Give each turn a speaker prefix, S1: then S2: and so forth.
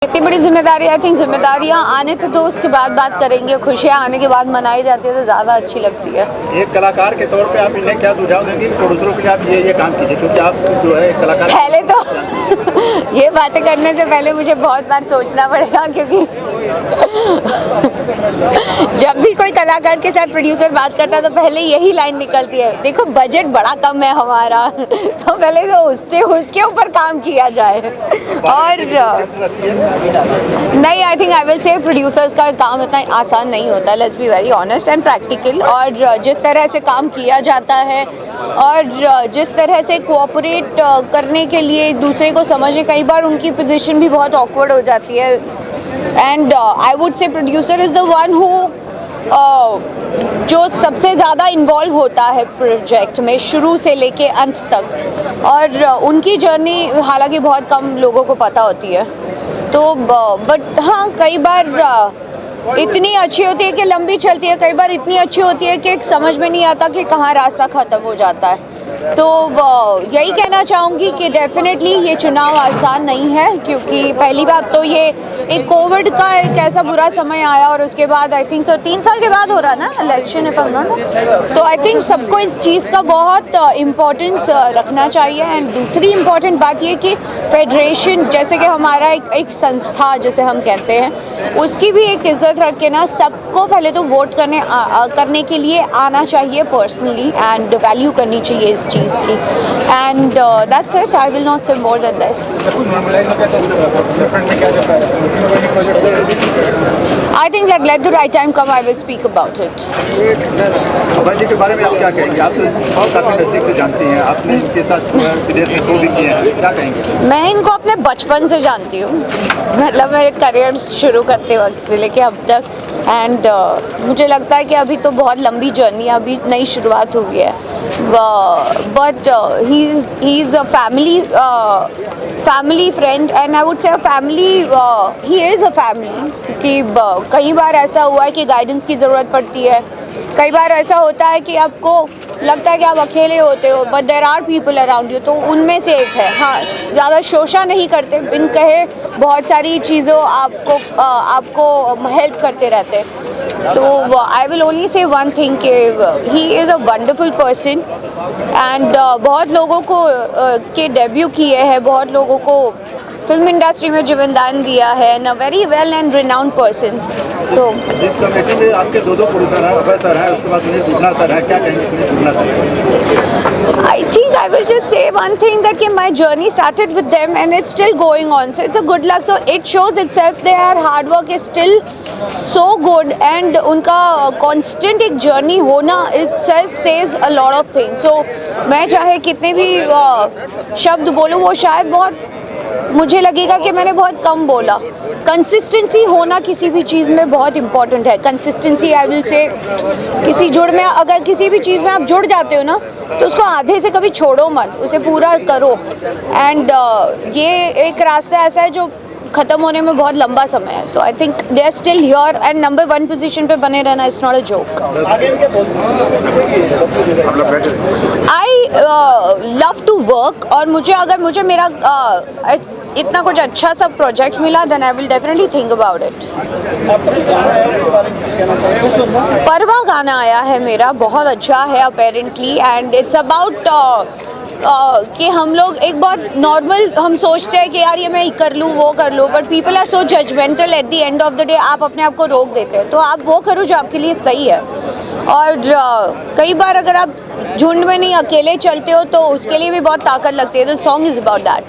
S1: इतनी बड़ी जिम्मेदारी, आई थिंक जिम्मेदारियां आने तो उसके बाद बात करेंगे, खुशियां आने के बाद मनाई जाती है तो ज़्यादा अच्छी लगती है।
S2: एक कलाकार के तौर पे आप इन्हें क्या सुझाव देंगे कि प्रोड्यूसरों के लिए आप ये काम कीजिए, क्योंकि आप जो है एक कलाकार।
S1: पहले तो ये बातें करने से पहले मुझे बहुत बार सोचना पड़ेगा, क्योंकि जब भी कोई कलाकार के साथ प्रोड्यूसर बात करता है तो पहले यही लाइन निकलती है, देखो बजट बड़ा कम है हमारा तो पहले तो उसके ऊपर काम किया जाए। और नहीं, I think I will say producers का काम इतना आसान नहीं होता, let's be very honest and practical. और जिस तरह से काम किया जाता है और जिस तरह से कोऑपरेट करने के लिए एक दूसरे को समझने, कई बार उनकी पोजीशन भी बहुत ऑकवर्ड हो जाती है। And I would say producer is the one who जो सबसे ज़्यादा इन्वॉल्व होता है प्रोजेक्ट में शुरू से लेके अंत तक, और उनकी जर्नी हालांकि बहुत कम लोगों को पता होती है। तो बट हाँ, कई बार इतनी अच्छी होती है कि लंबी चलती है, कई बार इतनी अच्छी होती है कि समझ में नहीं आता कि कहाँ रास्ता ख़त्म हो जाता है। तो यही कहना चाहूँगी कि डेफिनेटली ये चुनाव आसान नहीं है, क्योंकि पहली बात तो ये एक कोविड का एक ऐसा बुरा समय आया और उसके बाद आई थिंक 3 साल के बाद हो रहा ना election, if I am not. तो आई थिंक सबको इस चीज़ का बहुत इम्पोर्टेंस रखना चाहिए। एंड दूसरी इम्पोर्टेंट बात ये कि फेडरेशन जैसे कि हमारा एक संस्था जिसे हम कहते हैं, उसकी भी एक इज्जत रख के ना सबको पहले तो वोट करने के लिए आना चाहिए पर्सनली, एंड वैल्यू करनी चाहिए इस चीज़ की। And that's it, I will not say more than this. I think that let the right time come, I will speak about it.
S2: अभय जी के बारे में आप क्या कहेंगे? आप तो काफी नजदीक से जानती हैं, आपने इनके साथ विदेश में शो भी किए हैं, क्या कहेंगे?
S1: मैं इनको अपने बचपन से जानती हूँ, मतलब मेरे करियर शुरू करते वक्त से लेके अब तक। एंड मुझे लगता है कि अभी तो बहुत लंबी जर्नी है, अभी नई शुरुआत हुई है। But he is a family friend, and I would say he is a family, क्योंकि कई बार ऐसा हुआ है कि गाइडेंस की ज़रूरत पड़ती है, कई बार ऐसा होता है कि आपको लगता है कि आप अकेले होते हो, but there are people around you, तो उनमें से एक है। हाँ, ज़्यादा शोषा नहीं करते, बिन कहे बहुत सारी चीज़ों आपको हेल्प करते रहते। तो I will only say one thing कि he is a wonderful person, and बहुत लोगों को के डेब्यू किए हैं, बहुत लोगों को फिल्म इंडस्ट्री में जीवनदान दिया है, and a very well and renowned person. So
S2: जिस कमेटी में आपके दो प्रोड्यूसर हैं, अभय सर हैं, उसके बाद सुनील दुगना सर हैं, क्या कहेंगे सुनील दुगना sir?
S1: I think I will just say one thing, that my journey started with them and it's still going on. So it's a good luck. So it shows itself their hard work is still so good, and उनका constant एक journey होना itself says a lot of things. So मैं चाहे कितने भी शब्द बोलूँ, वो शायद बहुत मुझे लगेगा कि मैंने बहुत कम बोला। कंसिस्टेंसी होना किसी भी चीज़ में बहुत इंपॉर्टेंट है। कंसिस्टेंसी आई विल से, किसी जुड़ में अगर किसी भी चीज़ में आप जुड़ जाते हो ना, तो उसको आधे से कभी छोड़ो मत, उसे पूरा करो। एंड ये एक रास्ता ऐसा है जो ख़त्म होने में बहुत लंबा समय है। तो I think they are still here, and number 1 position पे बने रहना it's not a joke. I love to work, और मुझे मेरा इतना कुछ अच्छा सा प्रोजेक्ट मिला, then I will definitely think about it. परवा गाना आया है मेरा, बहुत अच्छा है अपेरेंटली, एंड इट्स अबाउट कि हम लोग एक बहुत नॉर्मल हम सोचते हैं कि यार ये मैं कर लूँ वो कर लूँ, but people are so judgmental at the end of the day. आप अपने आप को रोक देते हैं, तो आप वो करो जो आपके लिए सही है। और कई बार अगर आप झुंड में नहीं अकेले चलते हो तो उसके लिए भी बहुत ताकत लगती है। तो सॉन्ग इज़ अबाउट दैट।